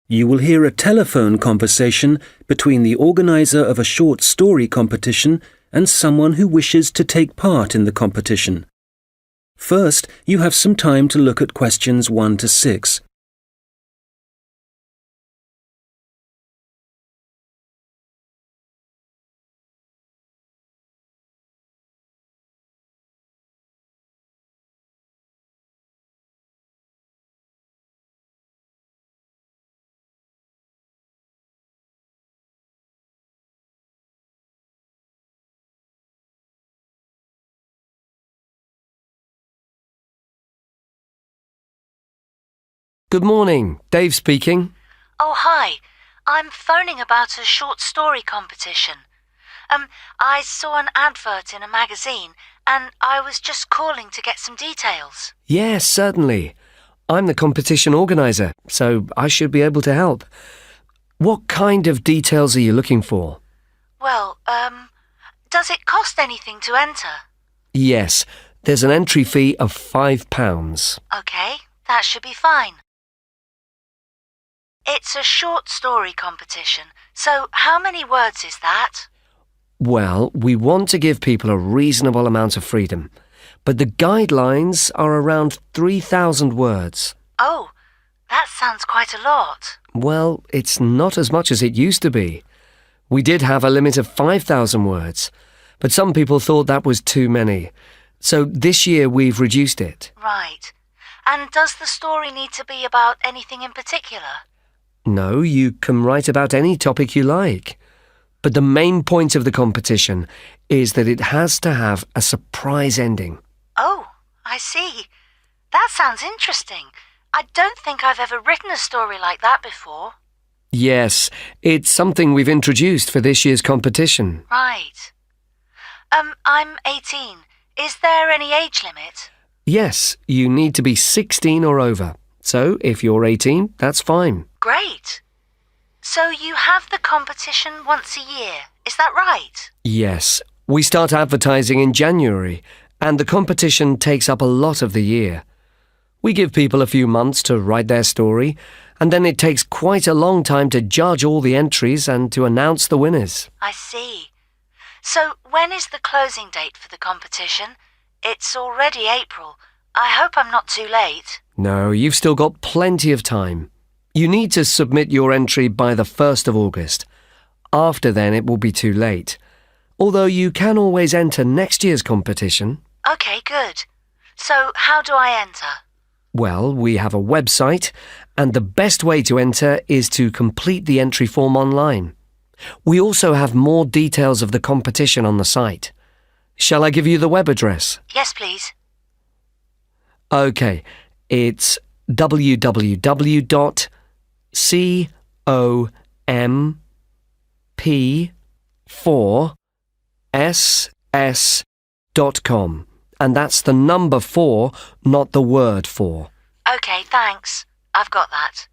You will hear a telephone conversation between the organizer of a short story competition and someone who wishes to take part in the competition. First, you have some time to look at questions 1 to 6. Good morning, Dave speaking. Oh, hi. I'm phoning about a short story competition. I saw an advert in a magazine and I was just calling to get some details. Yes, certainly. I'm the competition organizer, so I should be able to help. What kind of details are you looking for? Well, does it cost anything to enter? Yes, there's an entry fee of £5. Okay, that should be fine. It's a short story competition, so how many words is that? Well, we want to give people a reasonable amount of freedom, but the guidelines are around 3,000 words. Oh, that sounds quite a lot. Well, it's not as much as it used to be. We did have a limit of 5,000 words, but some people thought that was too many. So this year we've reduced it. Right. And does the story need to be about anything in particular? No, you can write about any topic you like. But the main point of the competition is that it has to have a surprise ending. Oh, I see. That sounds interesting. I don't think I've ever written a story like that before. Yes, it's something we've introduced for this year's competition. Right. I'm 18. Is there any age limit? Yes, you need to be 16 or over. So if you're 18, that's fine. Great. So you have the competition once a year, is that right? Yes, we start advertising in January, and the competition takes up a lot of the year. We give people a few months to write their story, and then it takes quite a long time to judge all the entries and to announce the winners. I see. So when is the closing date for the competition? It's already April. I hope I'm not too late. No, you've still got plenty of time. You need to submit your entry by the 1st of August. After then, it will be too late. Although you can always enter next year's competition. Okay, good. So how do I enter? Well, we have a website, and the best way to enter is to complete the entry form online. We also have more details of the competition on the site. Shall I give you the web address? Yes, please. Okay, it's www.comp4ss.com. And that's the number 4, not the word 4. Okay, thanks. I've got that.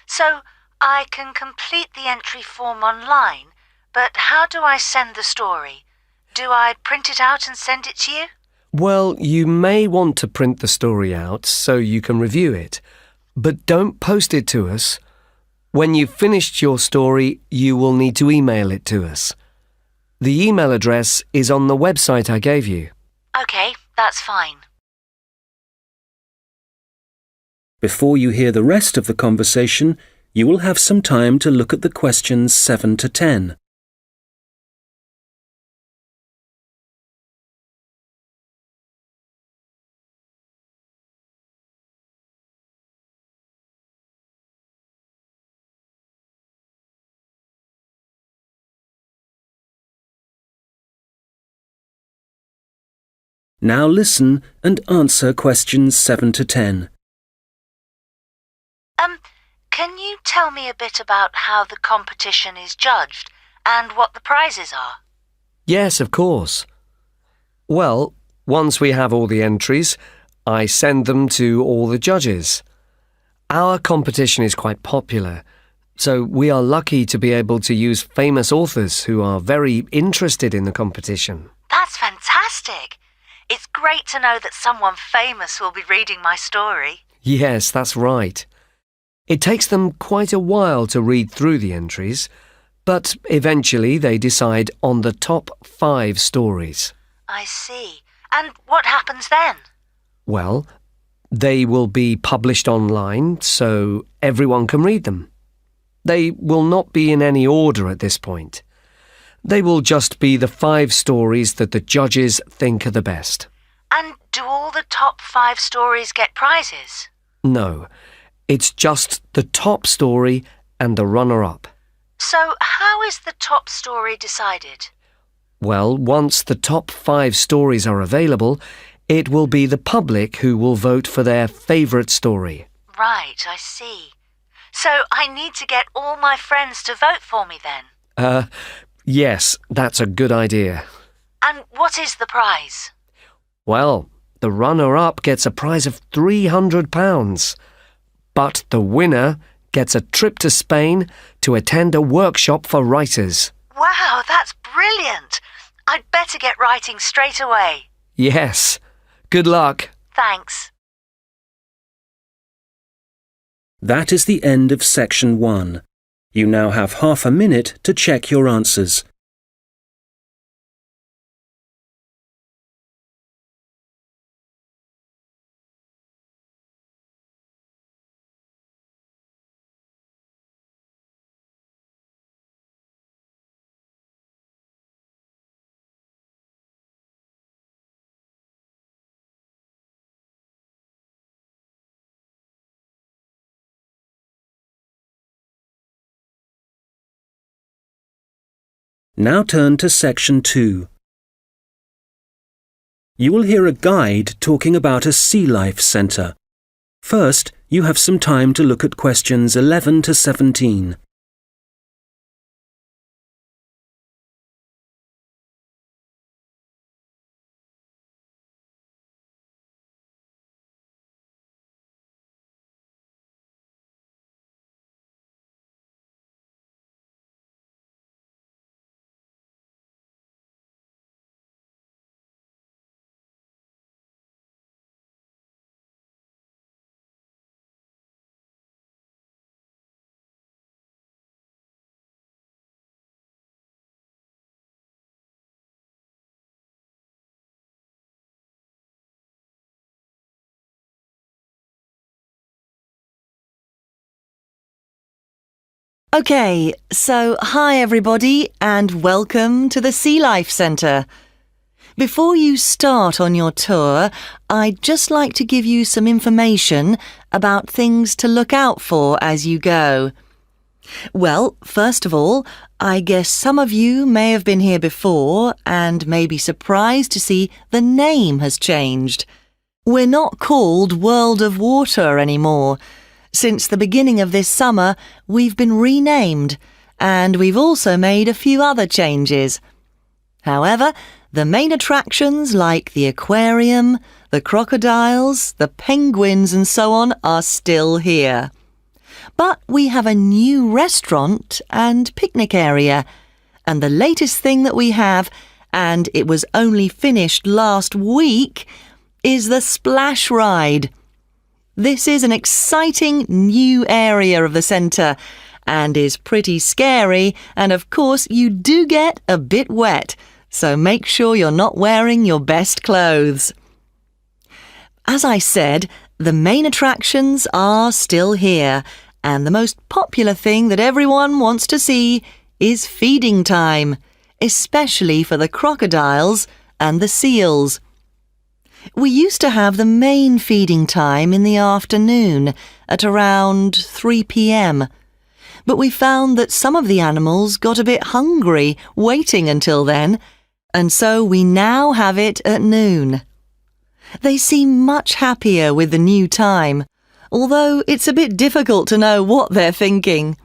So I can complete the entry form online, but how do I send the story? Do I print it out and send it to you? Well, you may want to print the story out so you can review it, but don't post it to us. When you've finished your story, you will need to email it to us. The email address is on the website I gave you. Okay, that's fine. Before you hear the rest of the conversation, you will have some time to look at the questions 7 to 10. Now listen and answer questions 7 to 10. Can you tell me a bit about how the competition is judged and what the prizes are? Yes, of course. Well, once we have all the entries, I send them to all the judges. Our competition is quite popular, so we are lucky to be able to use famous authors who are very interested in the competition. That's fantastic! It's great to know that someone famous will be reading my story. Yes, that's right. It takes them quite a while to read through the entries, but eventually they decide on the top 5 stories. I see. And what happens then? Well, they will be published online so everyone can read them. They will not be in any order at this point. They will just be the 5 stories that the judges think are the best. And do all the top 5 stories get prizes? No, it's just the top story and the runner-up. So how is the top story decided? Well, once the top 5 stories are available, it will be the public who will vote for their favourite story. Right, I see. So I need to get all my friends to vote for me then? Yes, that's a good idea. And what is the prize? Well, the runner-up gets a prize of £300, but the winner gets a trip to Spain to attend a workshop for writers. Wow, that's brilliant! I'd better get writing straight away. Yes. Good luck. Thanks. That is the end of section 1. You now have half a minute to check your answers. Now turn to section 2. You will hear a guide talking about a sea life centre. First, you have some time to look at questions 11 to 17. Okay, so hi everybody and welcome to the Sea Life Centre. Before you start on your tour, I'd just like to give you some information about things to look out for as you go. Well, first of all, I guess some of you may have been here before and may be surprised to see the name has changed. We're not called World of Water anymore. Since the beginning of this summer, we've been renamed, and we've also made a few other changes. However, the main attractions like the aquarium, the crocodiles, the penguins and so on are still here. But we have a new restaurant and picnic area, and the latest thing that we have, and it was only finished last week, is the splash ride. This is an exciting new area of the centre and is pretty scary, and of course you do get a bit wet, so make sure you're not wearing your best clothes. As I said, the main attractions are still here, and the most popular thing that everyone wants to see is feeding time, especially for the crocodiles and the seals. We used to have the main feeding time in the afternoon at around 3 p.m. But we found that some of the animals got a bit hungry waiting until then, and so we now have it at noon. They seem much happier with the new time, although it's a bit difficult to know what they're thinking.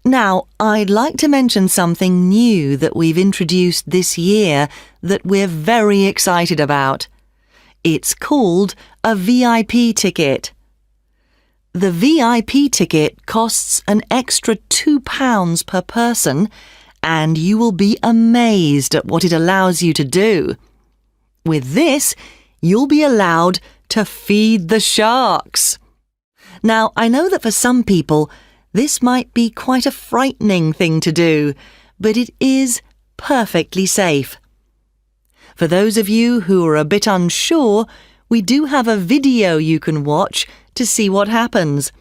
Now, I'd like to mention something new that we've introduced this year that we're very excited about. It's called a VIP ticket. The VIP ticket costs an extra £2 per person, and you will be amazed at what it allows you to do. With this, you'll be allowed to feed the sharks. Now, I know that for some people, this might be quite a frightening thing to do, but it is perfectly safe. For those of you who are a bit unsure, we do have a video you can watch to see what happens.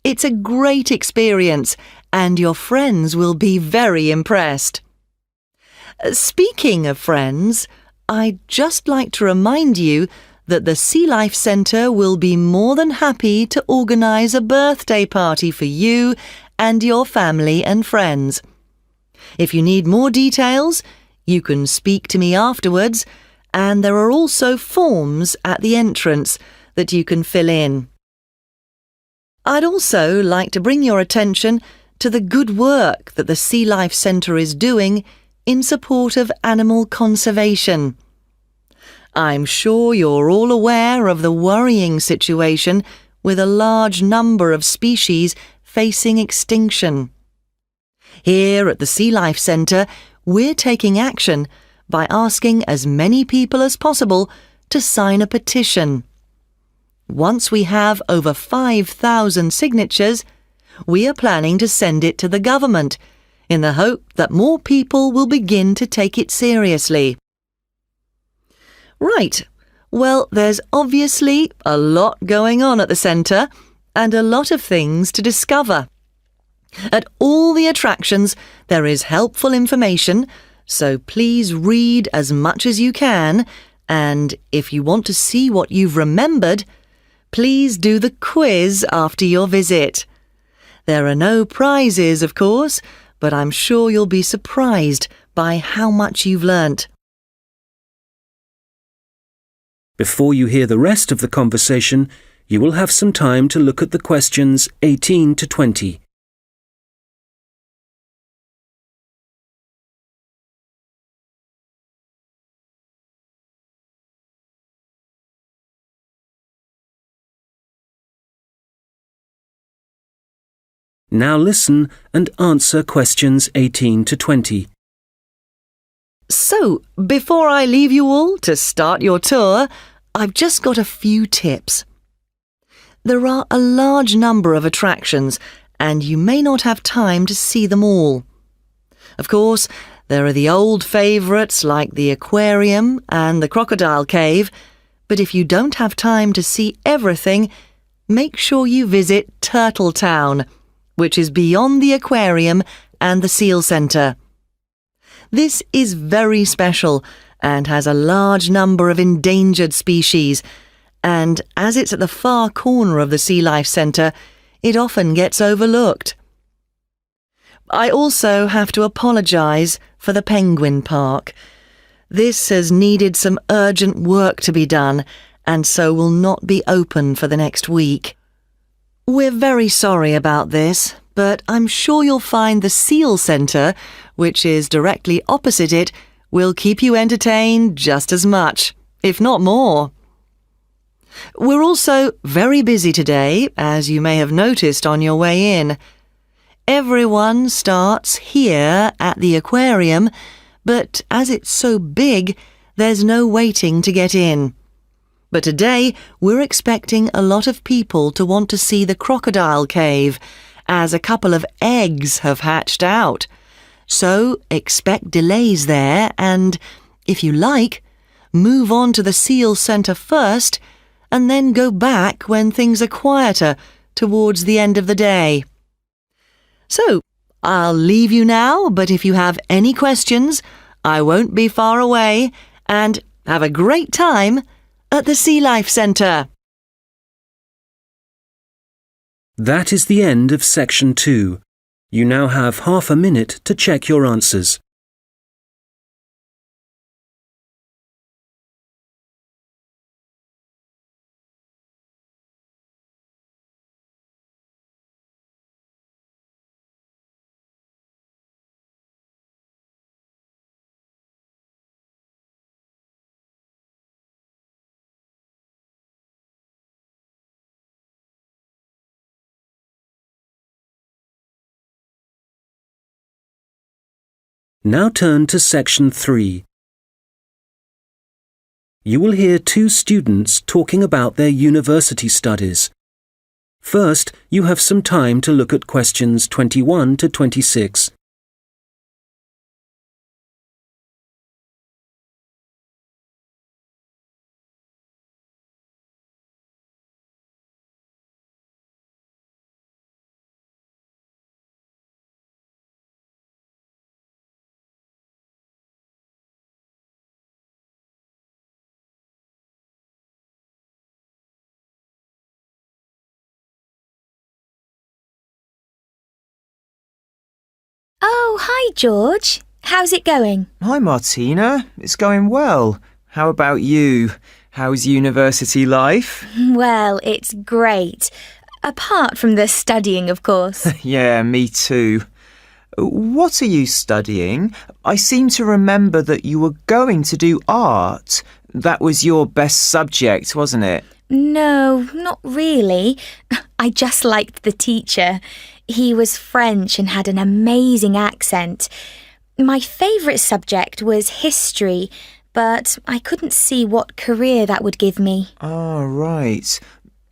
It's a great experience, and your friends will be very impressed. Speaking of friends, I'd just like to remind you that the Sea Life Centre will be more than happy to organise a birthday party for you and your family and friends. If you need more details, you can speak to me afterwards, and there are also forms at the entrance that you can fill in. I'd also like to bring your attention to the good work that the Sea Life Centre is doing in support of animal conservation. I'm sure you're all aware of the worrying situation with a large number of species facing extinction. Here at the Sea Life Centre, we're taking action by asking as many people as possible to sign a petition. Once we have over 5,000 signatures, we are planning to send it to the government in the hope that more people will begin to take it seriously. Right, well, there's obviously a lot going on at the centre and a lot of things to discover. At all the attractions, there is helpful information, so please read as much as you can, and if you want to see what you've remembered, please do the quiz after your visit. There are no prizes, of course, but I'm sure you'll be surprised by how much you've learnt. Before you hear the rest of the conversation, you will have some time to look at the questions 18 to 20. Now listen and answer questions 18 to 20. So, before I leave you all to start your tour, I've just got a few tips. There are a large number of attractions, and you may not have time to see them all. Of course, there are the old favourites like the aquarium and the crocodile cave, but if you don't have time to see everything, make sure you visit Turtle Town, which is beyond the aquarium and the seal centre. This is very special and has a large number of endangered species, and as it's at the far corner of the Sea Life Centre, it often gets overlooked. I also have to apologise for the Penguin Park. This has needed some urgent work to be done, and so will not be open for the next week. We're very sorry about this, but I'm sure you'll find the Seal Centre, which is directly opposite it, will keep you entertained just as much, if not more. We're also very busy today, as you may have noticed on your way in. Everyone starts here at the aquarium, but as it's so big, there's no waiting to get in. But today, we're expecting a lot of people to want to see the crocodile cave, as a couple of eggs have hatched out. So expect delays there and, if you like, move on to the Seal Centre first and then go back when things are quieter towards the end of the day. So, I'll leave you now, but if you have any questions, I won't be far away, and have a great time at the Sea Life Centre. That is the end of section 2. You now have half a minute to check your answers. Now turn to section 3. You will hear two students talking about their university studies. First, you have some time to look at questions 21 to 26. Oh, hi, George. How's it going? Hi, Martina. It's going well. How about you? How's university life? Well, it's great. Apart from the studying, of course. Yeah, me too. What are you studying? I seem to remember that you were going to do art. That was your best subject, wasn't it? No, not really. I just liked the teacher. He was French and had an amazing accent. My favourite subject was history, but I couldn't see what career that would give me. Ah, right.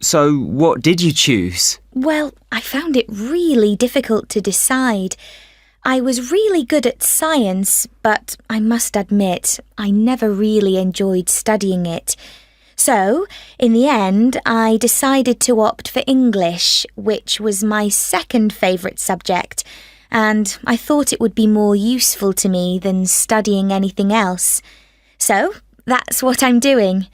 So what did you choose? Well, I found it really difficult to decide. I was really good at science, but I must admit, I never really enjoyed studying it. So, in the end, I decided to opt for English, which was my second favourite subject, and I thought it would be more useful to me than studying anything else. So, that's what I'm doing.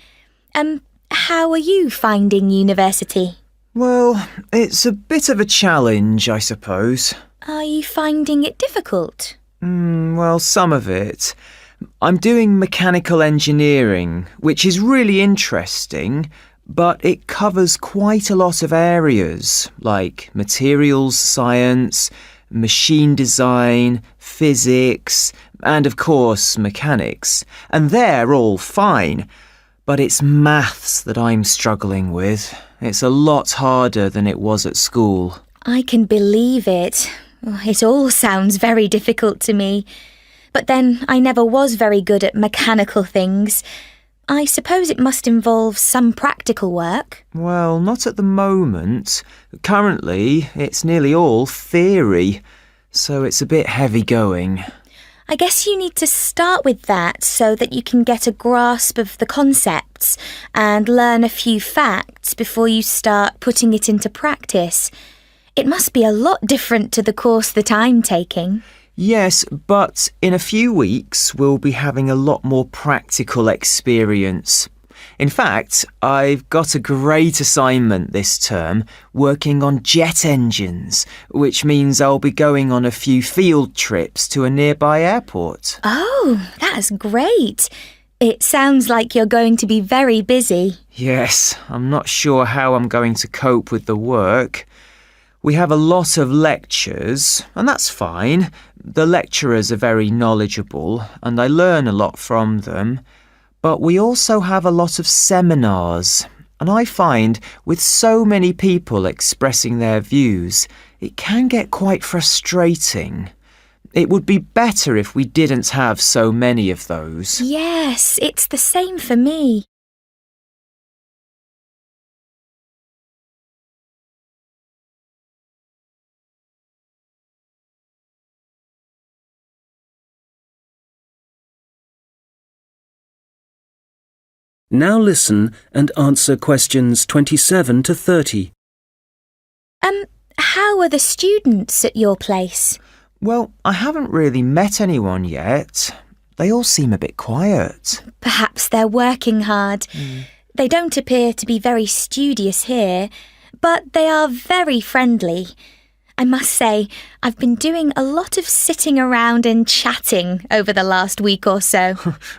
How are you finding university? Well, it's a bit of a challenge, I suppose. Are you finding it difficult? Well, some of it. I'm doing mechanical engineering, which is really interesting, but it covers quite a lot of areas, like materials science, machine design, physics, and of course mechanics. And they're all fine, but it's maths that I'm struggling with. It's a lot harder than it was at school. I can believe it. It all sounds very difficult to me. But then I never was very good at mechanical things. I suppose it must involve some practical work. Well, not at the moment. Currently, it's nearly all theory, so it's a bit heavy going. I guess you need to start with that so that you can get a grasp of the concepts and learn a few facts before you start putting it into practice. It must be a lot different to the course that I'm taking. Yes, but in a few weeks we'll be having a lot more practical experience. In fact, I've got a great assignment this term working on jet engines, which means I'll be going on a few field trips to a nearby airport. Oh, that's great. It sounds like you're going to be very busy. Yes, I'm not sure how I'm going to cope with the work. We have a lot of lectures, and that's fine. The lecturers are very knowledgeable, and I learn a lot from them. But we also have a lot of seminars, and I find with so many people expressing their views, it can get quite frustrating. It would be better if we didn't have so many of those. Yes, it's the same for me. Now listen and answer questions 27 to 30. How are the students at your place? Well, I haven't really met anyone yet. They all seem a bit quiet. Perhaps they're working hard. They don't appear to be very studious here, but they are very friendly. I must say, I've been doing a lot of sitting around and chatting over the last week or so.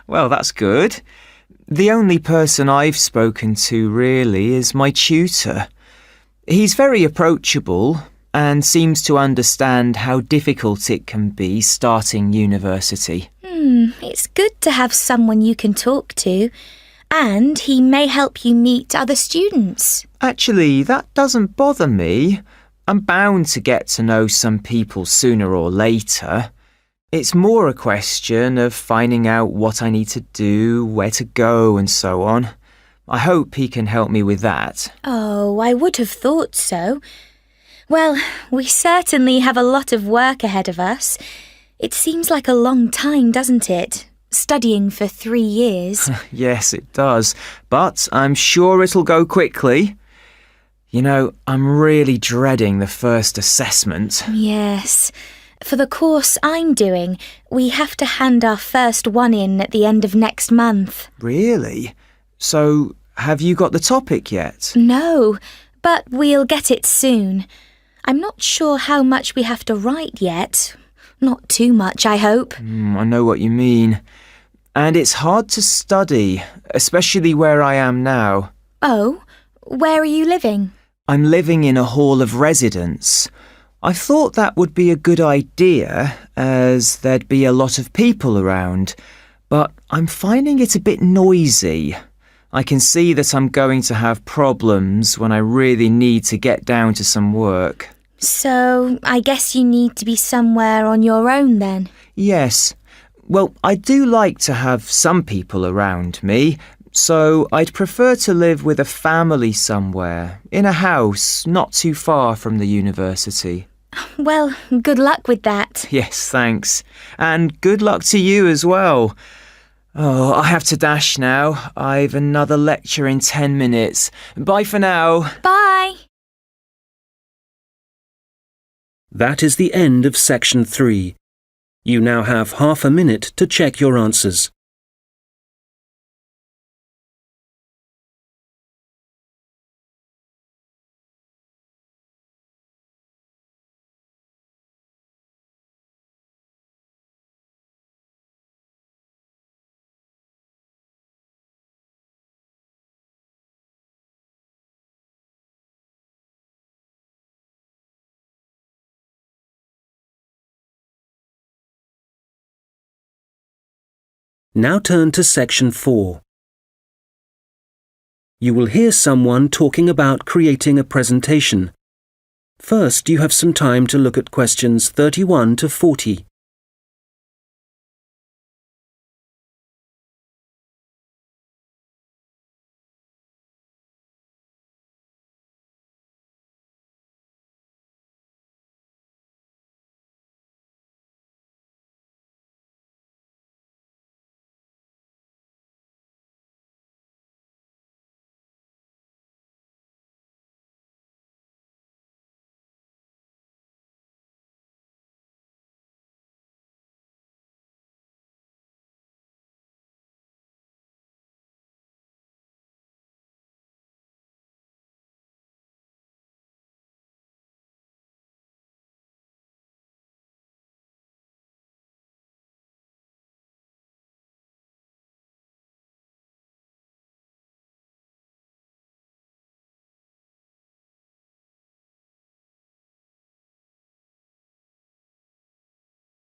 Well, that's good. The only person I've spoken to really is my tutor. He's very approachable and seems to understand how difficult it can be starting university. It's good to have someone you can talk to, and he may help you meet other students. Actually, that doesn't bother me. I'm bound to get to know some people sooner or later. It's more a question of finding out what I need to do, where to go and so on. I hope he can help me with that. Oh, I would have thought so. Well, we certainly have a lot of work ahead of us. It seems like a long time, doesn't it? Studying for 3 years. Yes, it does. But I'm sure it'll go quickly. You know, I'm really dreading the first assessment. Yes. For the course I'm doing, we have to hand our first one in at the end of next month. Really? So, have you got the topic yet? No, but we'll get it soon. I'm not sure how much we have to write yet. Not too much, I hope. I know what you mean. And it's hard to study, especially where I am now. Oh, where are you living? I'm living in a hall of residence. I thought that would be a good idea, as there'd be a lot of people around, but I'm finding it a bit noisy. I can see that I'm going to have problems when I really need to get down to some work. So, I guess you need to be somewhere on your own then? Yes. Well, I do like to have some people around me, so I'd prefer to live with a family somewhere, in a house not too far from the university. Well, good luck with that. Yes, thanks. And good luck to you as well. Oh, I have to dash now. I've another lecture in 10 minutes. Bye for now. Bye! That is the end of section 3. You now have half a minute to check your answers. Now turn to section 4. You will hear someone talking about creating a presentation. First, you have some time to look at questions 31 to 40.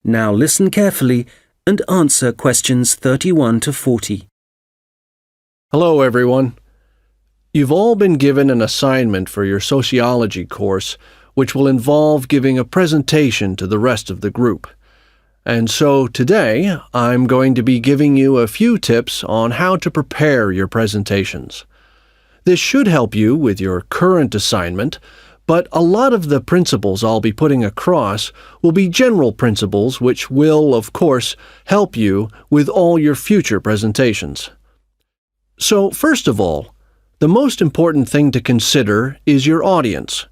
Now listen carefully and answer questions 31 to 40. Hello, everyone. You've all been given an assignment for your sociology course, which will involve giving a presentation to the rest of the group. And so today, I'm going to be giving you a few tips on how to prepare your presentations. This should help you with your current assignment, but a lot of the principles I'll be putting across will be general principles which will, of course, help you with all your future presentations. So, first of all, the most important thing to consider is your audience,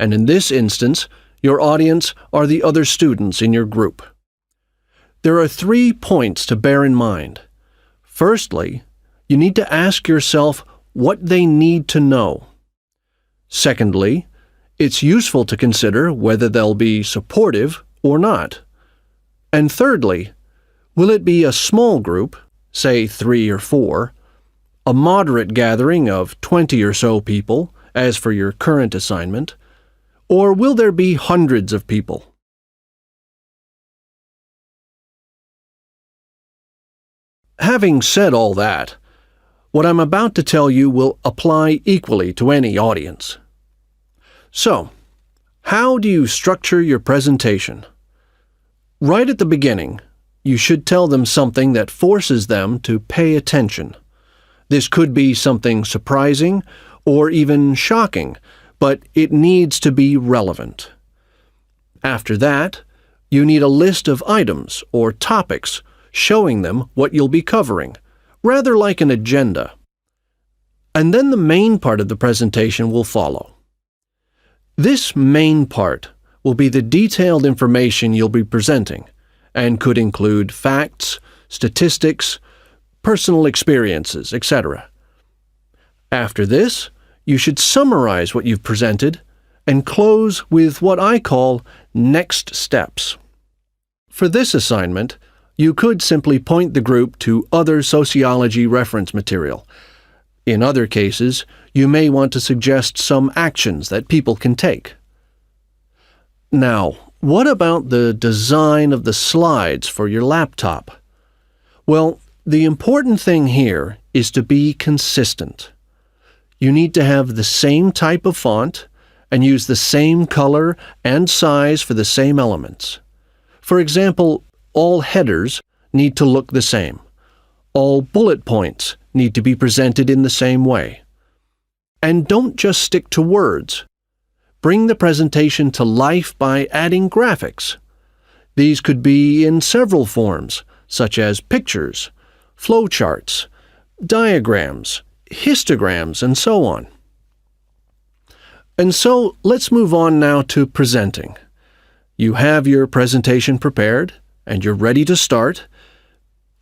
and in this instance, your audience are the other students in your group. There are 3 points to bear in mind. Firstly, you need to ask yourself what they need to know. Secondly, it's useful to consider whether they'll be supportive or not. And thirdly, will it be a small group, say 3 or 4, a moderate gathering of 20 or so people, as for your current assignment, or will there be hundreds of people? Having said all that, what I'm about to tell you will apply equally to any audience. So, how do you structure your presentation? Right at the beginning, you should tell them something that forces them to pay attention. This could be something surprising or even shocking, but it needs to be relevant. After that, you need a list of items or topics showing them what you'll be covering, rather like an agenda. And then the main part of the presentation will follow. This main part will be the detailed information you'll be presenting, and could include facts, statistics, personal experiences, etc. After this, you should summarize what you've presented and close with what I call next steps. For this assignment, you could simply point the group to other sociology reference material. In other cases, you may want to suggest some actions that people can take. Now, what about the design of the slides for your laptop? Well, the important thing here is to be consistent. You need to have the same type of font and use the same color and size for the same elements. For example, all headers need to look the same. All bullet points need to be presented in the same way. And don't just stick to words. Bring the presentation to life by adding graphics. These could be in several forms, such as pictures, flowcharts, diagrams, histograms, and so on. And so let's move on now to presenting. You have your presentation prepared, and you're ready to start.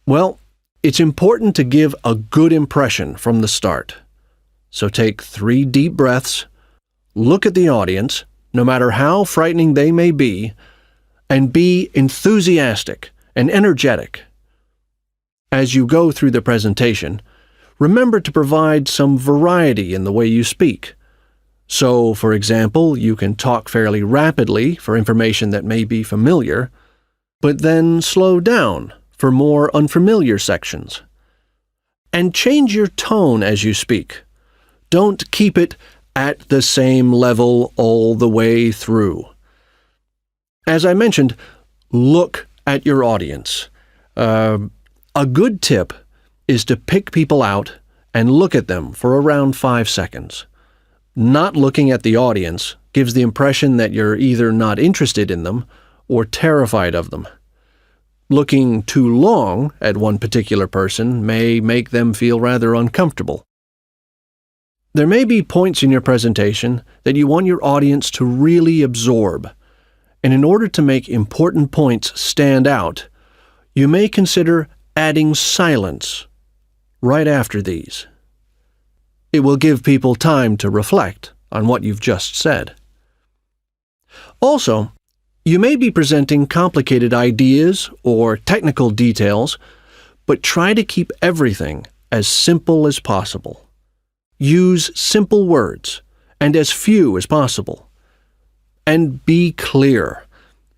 Well, it's important to give a good impression from the start. So take 3 deep breaths, look at the audience, no matter how frightening they may be, and be enthusiastic and energetic. As you go through the presentation, remember to provide some variety in the way you speak. So, for example, you can talk fairly rapidly for information that may be familiar, but then slow down for more unfamiliar sections. And change your tone as you speak. Don't keep it at the same level all the way through. As I mentioned, look at your audience. A good tip is to pick people out and look at them for around 5 seconds. Not looking at the audience gives the impression that you're either not interested in them or terrified of them. Looking too long at one particular person may make them feel rather uncomfortable. There may be points in your presentation that you want your audience to really absorb, and in order to make important points stand out, you may consider adding silence right after these. It will give people time to reflect on what you've just said. Also, you may be presenting complicated ideas or technical details, but try to keep everything as simple as possible. Use simple words and as few as possible. And be clear.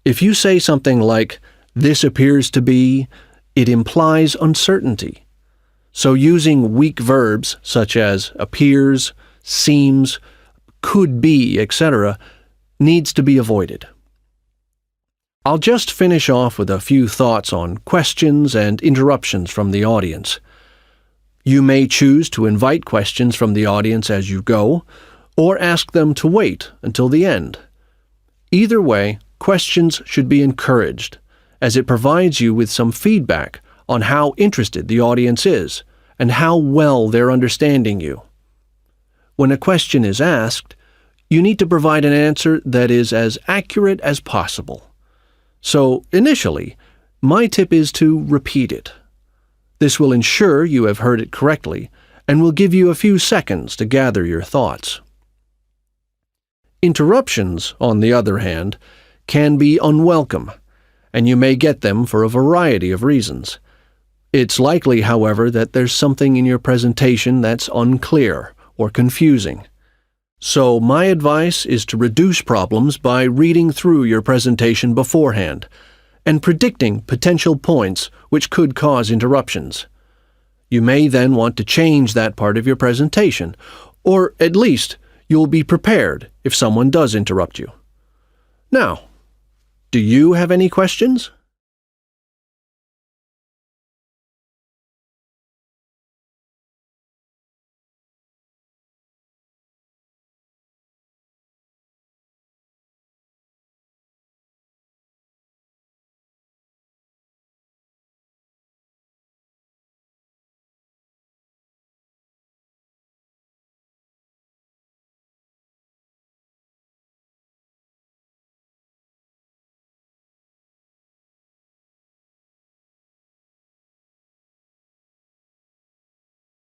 If you say something like, "This appears to be," it implies uncertainty. So using weak verbs such as appears, seems, could be, etc., needs to be avoided. I'll just finish off with a few thoughts on questions and interruptions from the audience. You may choose to invite questions from the audience as you go, or ask them to wait until the end. Either way, questions should be encouraged, as it provides you with some feedback on how interested the audience is and how well they're understanding you. When a question is asked, you need to provide an answer that is as accurate as possible. So, initially, my tip is to repeat it. This will ensure you have heard it correctly and will give you a few seconds to gather your thoughts. Interruptions, on the other hand, can be unwelcome, and you may get them for a variety of reasons. It's likely, however, that there's something in your presentation that's unclear or confusing. So my advice is to reduce problems by reading through your presentation beforehand and predicting potential points which could cause interruptions. You may then want to change that part of your presentation, or at least you'll be prepared if someone does interrupt you. Now, do you have any questions?